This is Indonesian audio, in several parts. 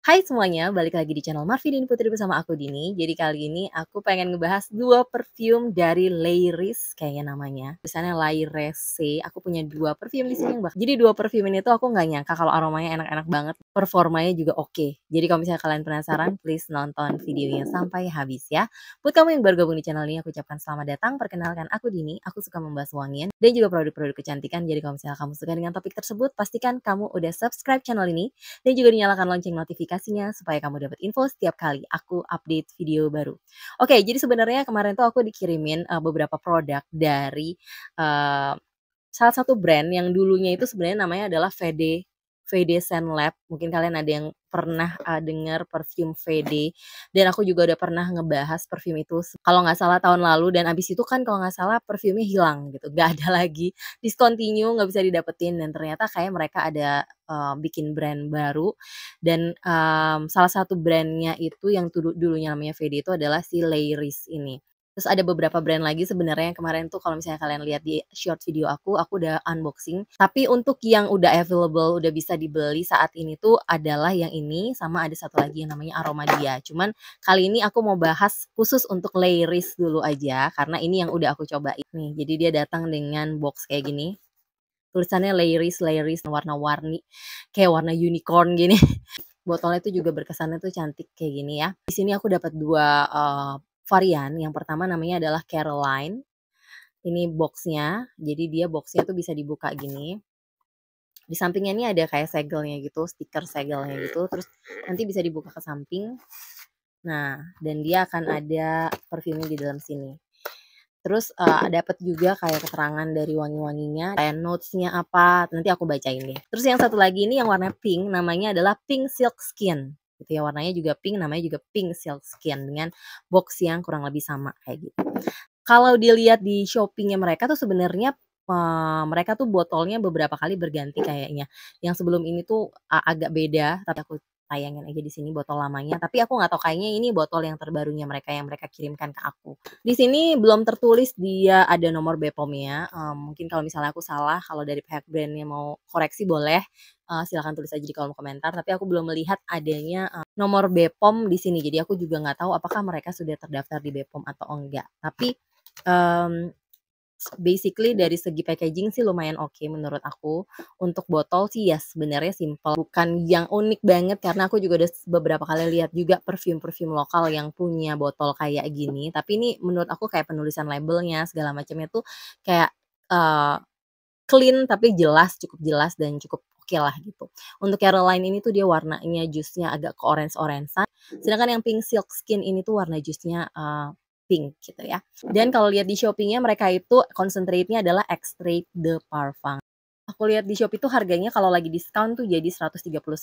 Hai semuanya, balik lagi di channel Marvi Dini Putri bersama aku Dini. Jadi kali ini aku pengen ngebahas 2 perfume dari Layris kayaknya namanya. Tulisannya Lairese. Aku punya 2 perfume di sini jadi 2 perfume ini tuh aku nggak nyangka kalau aromanya enak-enak banget, performanya juga oke. Jadi kalau misalnya kalian penasaran, please nonton videonya sampai habis ya. Buat kamu yang baru gabung di channel ini, aku ucapkan selamat datang. Perkenalkan aku Dini, aku suka membahas wangian dan juga produk-produk kecantikan. Jadi kalau misalnya kamu suka dengan topik tersebut, pastikan kamu udah subscribe channel ini dan juga dinyalakan lonceng notifikasinya supaya kamu dapat info setiap kali aku update video baru. Oke, jadi sebenarnya kemarin tuh aku dikirimin, beberapa produk dari, eee, salah satu brand yang dulunya itu sebenarnya namanya adalah VD Scent Lab. Mungkin kalian ada yang pernah, dengar perfume VD, dan aku juga udah pernah ngebahas perfume itu kalau nggak salah tahun lalu, dan abis itu kan kalau nggak salah perfumenya hilang gitu, nggak ada lagi, discontinue, nggak bisa didapetin, dan ternyata kayak mereka ada, bikin brand baru dan, salah satu brand-nya itu yang dulunya namanya VD itu adalah si Layris ini. Terus ada beberapa brand lagi sebenarnya yang kemarin tuh kalau misalnya kalian lihat di short video aku udah unboxing. Tapi untuk yang udah available, udah bisa dibeli saat ini tuh adalah yang ini, sama ada satu lagi yang namanya Aroma Dia. Cuman kali ini aku mau bahas khusus untuk Layris dulu aja, karena ini yang udah aku cobain nih. Jadi dia datang dengan box kayak gini. Tulisannya Layris Layris warna-warni, kayak warna unicorn gini. Botolnya itu juga berkesannya tuh cantik kayak gini ya. Di sini aku dapat 2 varian. Yang pertama namanya adalah Caroline. Ini box-nya, jadi dia box-nya tuh bisa dibuka gini. Di sampingnya ini ada kayak segelnya gitu, stiker segelnya gitu, terus nanti bisa dibuka ke samping. Nah, dan dia akan ada parfumnya di dalam sini. Terus, dapat juga kayak keterangan dari wangi-wanginya, kayak notes-nya apa, nanti aku bacain deh. Terus yang satu lagi ini yang warna pink, namanya adalah Pink Silk Skin, gitu ya, warnanya juga pink, namanya juga Pink Silk Skin, dengan box yang kurang lebih sama kayak gitu. Kalau dilihat di Shopee-nya mereka tuh sebenarnya, mereka tuh botolnya beberapa kali berganti kayaknya. Yang sebelum ini tuh agak beda, tapi aku tayangin aja di sini botol lamanya, tapi aku nggak tahu kayaknya ini botol yang terbarunya mereka yang mereka kirimkan ke aku. Di sini belum tertulis dia ada nomor BPOM-nya, mungkin kalau misalnya aku salah, kalau dari pihak brand-nya mau koreksi boleh, silakan tulis aja di kolom komentar, tapi aku belum melihat adanya, nomor BPOM di sini. Jadi aku juga nggak tahu apakah mereka sudah terdaftar di BPOM atau enggak. Tapi, mmm, basically dari segi packaging sih lumayan oke menurut aku. Untuk botol sih ya sebenarnya simpel, bukan yang unik banget karena aku juga udah beberapa kali lihat juga perfume-perfume lokal yang punya botol kayak gini. Tapi ini menurut aku kayak penulisan labelnya segala macamnya tuh kayak, eee, clean tapi jelas, cukup jelas dan cukup oke lah gitu. Untuk Caroline ini tuh dia warnanya jusnya agak ke orange-orange-an, sedangkan yang Pink Silk Skin ini tuh warna jusnya, pink gitu ya. Dan kalau lihat di Shopee-nya mereka itu concentrate-nya adalah Extrait de Parfum. Aku lihat di Shopee tuh harganya kalau lagi diskon tuh jadi 139.000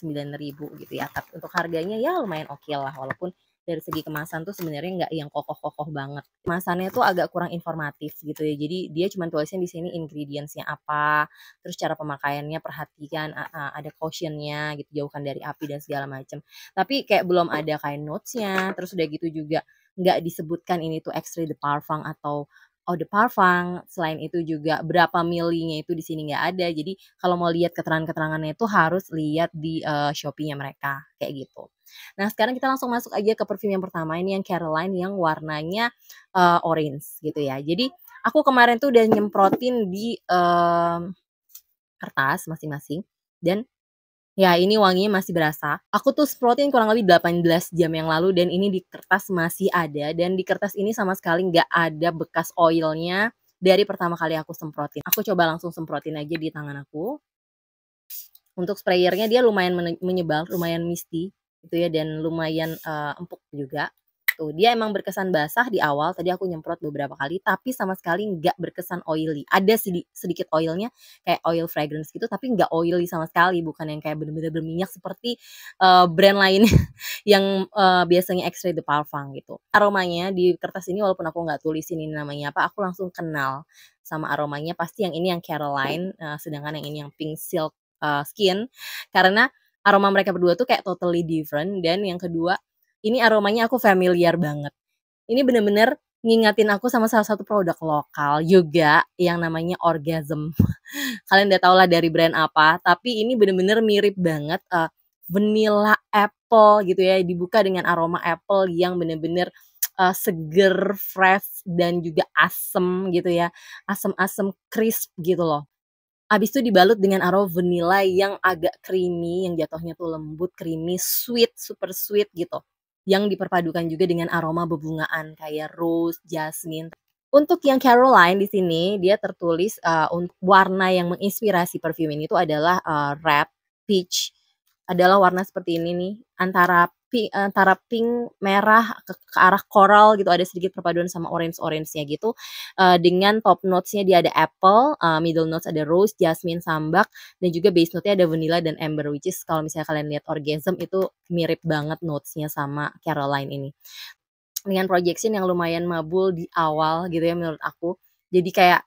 gitu ya. Tapi untuk harganya ya lumayan oke lah, walaupun dari segi kemasan tuh sebenarnya nggak yang kokoh-kokoh banget. Kemasannya tuh agak kurang informatif gitu ya. Jadi dia cuma tulisnya di sini ingredients-nya apa, terus cara pemakaiannya perhatikan ada caution-nya gitu, jauhkan dari api dan segala macam. Tapi kayak belum ada kayak notes-nya, terus udah gitu juga nggak disebutkan ini tuh extrait de parfum atau eau de parfum. Selain itu juga berapa milinya itu di sini nggak ada. Jadi kalau mau lihat keterangan-keterangannya itu harus lihat di, Shopee-nya mereka, kayak gitu. Nah, sekarang kita langsung masuk aja ke perfume yang pertama, ini yang Caroline yang warnanya, orange gitu ya. Jadi aku kemarin tuh udah nyemprotin di, kertas masing-masing, dan ya ini wanginya masih berasa. Aku tuh semprotin kurang lebih 18 jam yang lalu dan ini di kertas masih ada, dan di kertas ini sama sekali nggak ada bekas oilnya dari pertama kali aku semprotin. Aku coba langsung semprotin aja di tangan aku. Untuk sprayernya dia lumayan menyebar, lumayan misty gitu ya, dan lumayan, empuk juga. Tuh, dia emang berkesan basah di awal, tadi aku nyemprot beberapa kali, tapi sama sekali nggak berkesan oily. Ada sedikit oilnya, kayak oil fragrance gitu, tapi nggak oily sama sekali, bukan yang kayak bener-bener berminyak seperti, brand lain yang, biasanya extrait de parfum gitu. Aromanya di kertas ini walaupun aku nggak tulisin ini namanya apa, aku langsung kenal sama aromanya, pasti yang ini yang Caroline, sedangkan yang ini yang Pink Silk, Skin, karena aroma mereka berdua tuh kayak totally different, dan yang kedua, ini aromanya aku familiar banget. Ini bener-bener ngingetin aku sama salah satu produk lokal juga yang namanya Orgasm. Kalian udah tau lah dari brand apa, tapi ini bener-bener mirip banget, vanilla apple gitu ya, dibuka dengan aroma apple yang bener-bener seger, fresh, dan juga asem gitu ya, asem-asem crisp gitu loh. Habis itu dibalut dengan aroma vanilla yang agak creamy, yang jatuhnya tuh lembut, creamy, sweet, super sweet gitu. Yang diperpadukan juga dengan aroma bebungaan kayak rose, jasmine. Untuk yang Caroline di sini dia tertulis, warna yang menginspirasi perfume ini tuh adalah, red, peach, adalah warna seperti ini nih, antara pink, merah, ke arah coral gitu, ada sedikit perpaduan sama orange-nya gitu, dengan top notes-nya dia ada apple, middle notes ada rose, jasmine, sambak, dan juga base note-nya ada vanilla dan amber, which is kalau misalnya kalian lihat Orgasm itu mirip banget notes-nya sama Caroline ini. Dengan projection yang lumayan mabul di awal gitu ya menurut aku. Jadi kayak,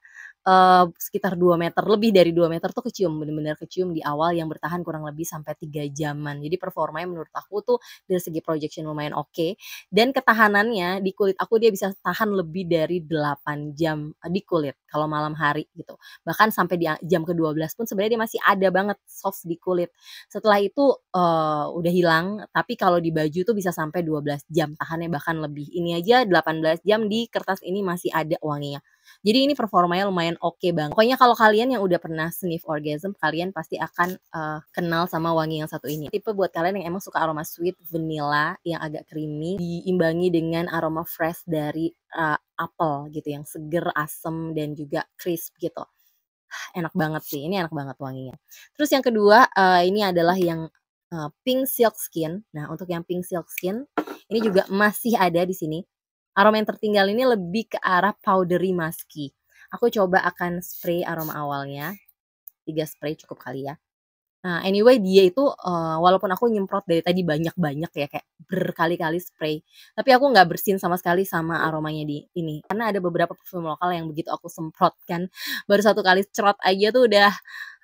sekitar 2 meter, lebih dari 2 meter tuh kecium, bener-bener kecium di awal yang bertahan kurang lebih sampai 3 jaman. Jadi performanya menurut aku tuh dari segi projection lumayan oke, dan ketahanannya di kulit aku dia bisa tahan lebih dari 8 jam, di kulit kalau malam hari gitu. Bahkan sampai di jam ke-12 pun sebenarnya dia masih ada banget soft di kulit. Setelah itu, udah hilang, tapi kalau di baju tuh bisa sampai 12 jam tahannya bahkan lebih. Ini aja 18 jam di kertas ini masih ada wanginya. Jadi ini performanya lumayan oke banget. Pokoknya kalau kalian yang udah pernah sniff Orgasm, kalian pasti akan, kenal sama wangi yang satu ini. Tipe buat kalian yang emang suka aroma sweet, vanilla yang agak creamy, diimbangi dengan aroma fresh dari, apel gitu yang seger, asem, dan juga crisp gitu. Enak banget sih, ini enak banget wanginya. Terus yang kedua, ini adalah yang, pink silk skin. Nah, untuk yang pink silk skin, ini juga masih ada di sini. Aroma yang tertinggal ini lebih ke arah powdery musky. Aku coba akan spray aroma awalnya, 3 spray cukup kali ya. Nah, anyway dia itu, walaupun aku nyemprot dari tadi banyak-banyak ya, kayak berkali-kali spray, tapi aku nggak bersin sama sekali sama aromanya di ini. Karena ada beberapa parfum lokal yang begitu aku semprotkan, baru 1 kali cerot aja tuh udah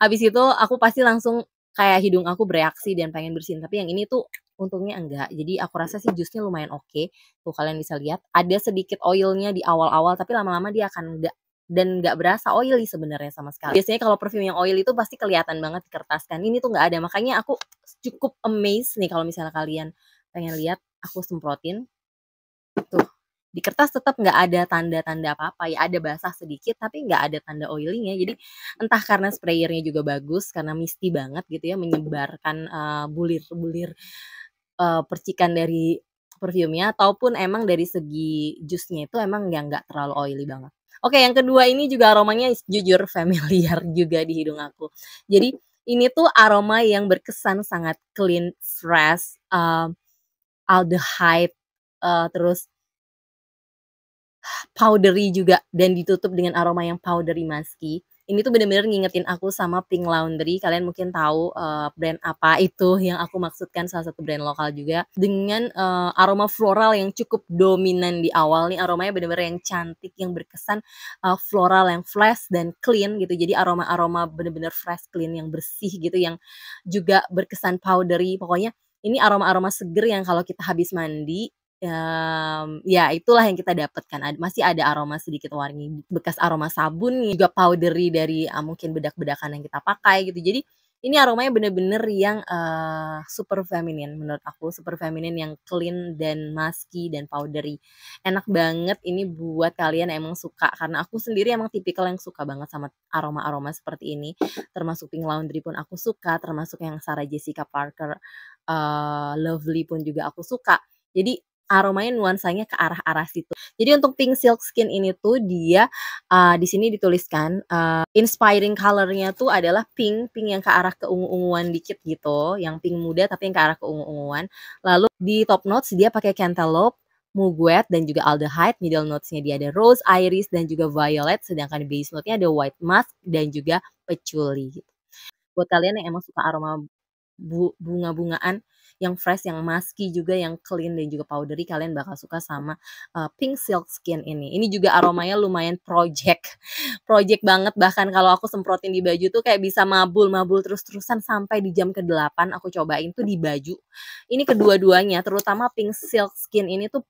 habis itu aku pasti langsung kayak hidung aku bereaksi dan pengen bersin, tapi yang ini tuh untungnya enggak. Jadi aku rasa sih jusnya lumayan oke, tuh kalian bisa lihat, ada sedikit oil-nya di awal-awal, tapi lama-lama dia akan enggak dan nggak berasa oily sebenarnya sama sekali. Biasanya kalau perfume yang oily itu pasti kelihatan banget di kertas kan, ini tuh nggak ada. Makanya aku cukup amazed nih kalau misalnya kalian pengen lihat, aku semprotin, tuh di kertas tetap nggak ada tanda-tanda apa-apa ya, ada basah sedikit tapi nggak ada tanda oily-nya. Jadi entah karena sprayernya juga bagus, karena misty banget gitu ya, menyebarkan, bulir-bulir, percikan dari perfumenya, ataupun emang dari segi jusnya itu emang nggak terlalu oily banget. Oke, yang kedua ini juga aromanya jujur familiar juga di hidung aku. Jadi ini tuh aroma yang berkesan sangat clean, fresh, aldehyde, terus powdery juga dan ditutup dengan aroma yang powdery musky. Ini tuh bener-bener ngingetin aku sama Pink Laundry, kalian mungkin tahu, brand apa itu yang aku maksudkan, salah satu brand lokal juga, dengan, aroma floral yang cukup dominan di awal nih, aromanya bener-bener yang cantik, yang berkesan, floral yang fresh dan clean gitu. Jadi aroma-aroma bener-bener fresh, clean, yang bersih gitu, yang juga berkesan powdery. Pokoknya ini aroma-aroma seger yang kalau kita habis mandi, ya itulah yang kita dapatkan, masih ada aroma sedikit wangi bekas aroma sabun, juga powdery dari, mungkin bedak-bedakan yang kita pakai gitu. Jadi ini aromanya bener-bener yang, super feminin menurut aku, super feminin yang clean dan musky dan powdery. Enak banget ini buat kalian yang emang suka, karena aku sendiri emang tipikal yang suka banget sama aroma-aroma seperti ini, termasuk Pink Laundry pun aku suka, termasuk yang Sarah Jessica Parker, Lovely pun juga aku suka. Jadi aromanya nuansanya ke arah-arah situ. Jadi untuk pink silk skin ini tuh dia, di sini dituliskan, inspiring color-nya tuh adalah pink, pink yang ke arah keungu-unguan dikit gitu, yang pink muda tapi yang ke arah keungu-unguan. Lalu di top notes dia pakai cantaloupe, mugwort, dan juga aldehyde. Middle notes-nya dia ada rose, iris, dan juga violet. Sedangkan di base note-nya ada white musk dan juga patchouli gitu. Buat kalian yang emang suka aroma bunga-bungaan yang fresh, yang musky juga, yang clean dan juga powdery, kalian bakal suka sama, pink silk skin ini. Ini juga aromanya lumayan project, project banget, bahkan kalau aku semprotin di baju tuh kayak bisa mabul-mabul terus-terusan sampai di jam ke-8 aku cobain tuh di baju. Ini kedua-duanya, terutama pink silk skin ini tuh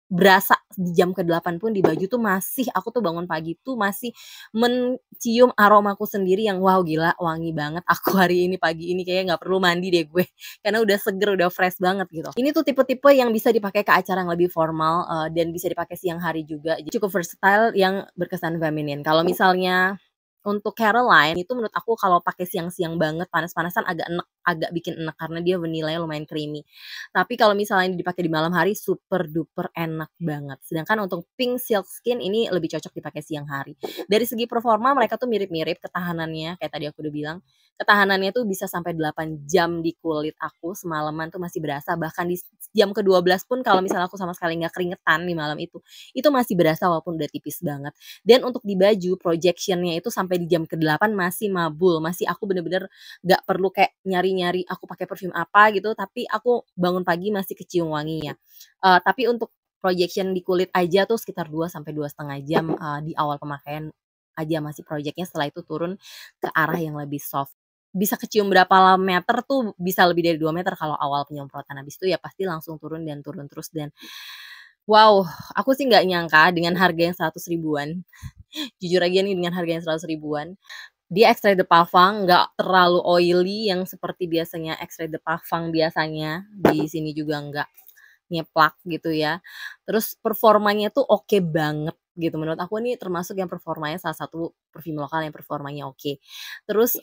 berasa di jam ke-8 pun di baju tuh masih aku tuh bangun pagi tuh masih mencium aromaku sendiri yang wow gila wangi banget aku hari ini pagi ini kayaknya nggak perlu mandi deh gue karena udah seger udah fresh banget gitu. Ini tuh tipe-tipe yang bisa dipakai ke acara yang lebih formal, dan bisa dipakai siang hari juga cukup versatile yang berkesan feminin. Kalau misalnya untuk Caroline itu menurut aku kalau pakai siang-siang banget panas-panasan agak enek, agak bikin enek karena dia vanillanya lumayan creamy. Tapi kalau misalnya dipakai di malam hari super duper enak banget. Sedangkan untuk pink silk skin ini lebih cocok dipakai siang hari. Dari segi performa mereka tuh mirip-mirip ketahanannya kayak tadi aku udah bilang. Ketahanannya tuh bisa sampai 8 jam di kulit aku semalaman tuh masih berasa bahkan di jam ke-12 pun kalau misalnya aku sama sekali nggak keringetan di malam itu masih berasa walaupun udah tipis banget. Dan untuk di baju projection-nya itu sampai di jam ke-8 masih mabul, masih aku bener-bener nggak perlu kayak nyari-nyari aku pakai parfum apa gitu, tapi aku bangun pagi masih kecium wanginya. Tapi untuk projection di kulit aja tuh sekitar 2 sampai 2,5 jam, di awal pemakaian aja masih project-nya, setelah itu turun ke arah yang lebih soft. Bisa kecium berapa meter tuh bisa lebih dari 2 meter kalau awal penyemprotan, habis itu ya pasti langsung turun dan turun terus dan wow, aku sih nggak nyangka dengan harga yang 100 ribuan, jujur aja nih dengan harga yang 100 ribuan, dia extrait de parfum nggak terlalu oily yang seperti biasanya extrait de parfum biasanya, di sini juga nggak nyeplak gitu ya. Terus performanya tuh oke banget gitu, menurut aku ini termasuk yang performanya salah satu parfum lokal yang performanya oke. Terus,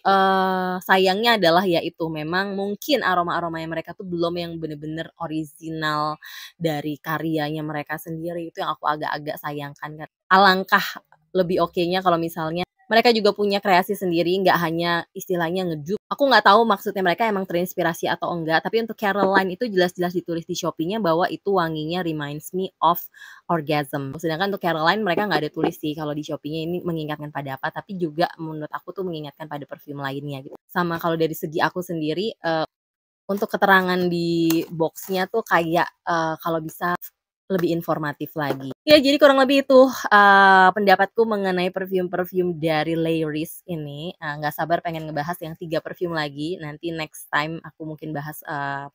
sayangnya adalah ya itu memang mungkin aroma-aromanya mereka tuh belum yang bener-bener orisinal dari karyanya mereka sendiri, itu yang aku agak-agak sayangkan kan. Alangkah lebih okenya kalau misalnya mereka juga punya kreasi sendiri, nggak hanya istilahnya ngedup. Aku nggak tahu maksudnya mereka emang terinspirasi atau enggak, tapi untuk Caroline itu jelas-jelas ditulis di Shopee-nya bahwa itu wanginya reminds me of orgasm. Sedangkan untuk Caroline mereka nggak ada tulis sih kalau di Shopee-nya ini mengingatkan pada apa, tapi juga menurut aku tuh mengingatkan pada parfum lainnya gitu. Sama kalau dari segi aku sendiri, untuk keterangan di box-nya tuh kayak, kalau bisa lebih informatif lagi. Ya jadi kurang lebih itu, pendapatku mengenai perfume-perfume dari Layris ini, nggak sabar pengen ngebahas yang 3 perfume lagi, nanti next time aku mungkin bahas,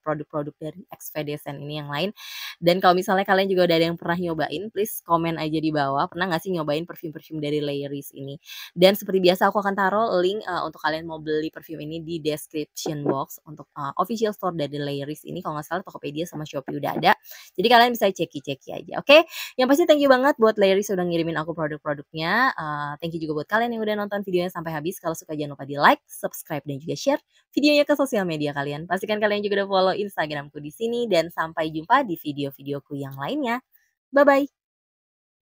produk-produk dari Exfedesen ini yang lain. Dan kalau misalnya kalian juga udah ada yang pernah nyobain, please komen aja di bawah, pernah nggak sih nyobain perfume-perfume dari Layris ini? Dan seperti biasa aku akan taruh link, untuk kalian mau beli perfume ini di description box untuk, official store dari Layris ini, kalau nggak salah Tokopedia sama Shopee udah ada. Jadi kalian bisa ceki-ceki aja, oke? Yang pasti thank you banget buat Layris udah ngirimin aku produk-produknya, thank you juga buat kalian yang udah nonton videonya sampai habis. Kalau suka jangan lupa di-like, subscribe, dan juga share videonya ke sosial media kalian. Pastikan kalian juga udah follow Instagramku di sini dan sampai jumpa di video-videoku yang lainnya. Bye-bye.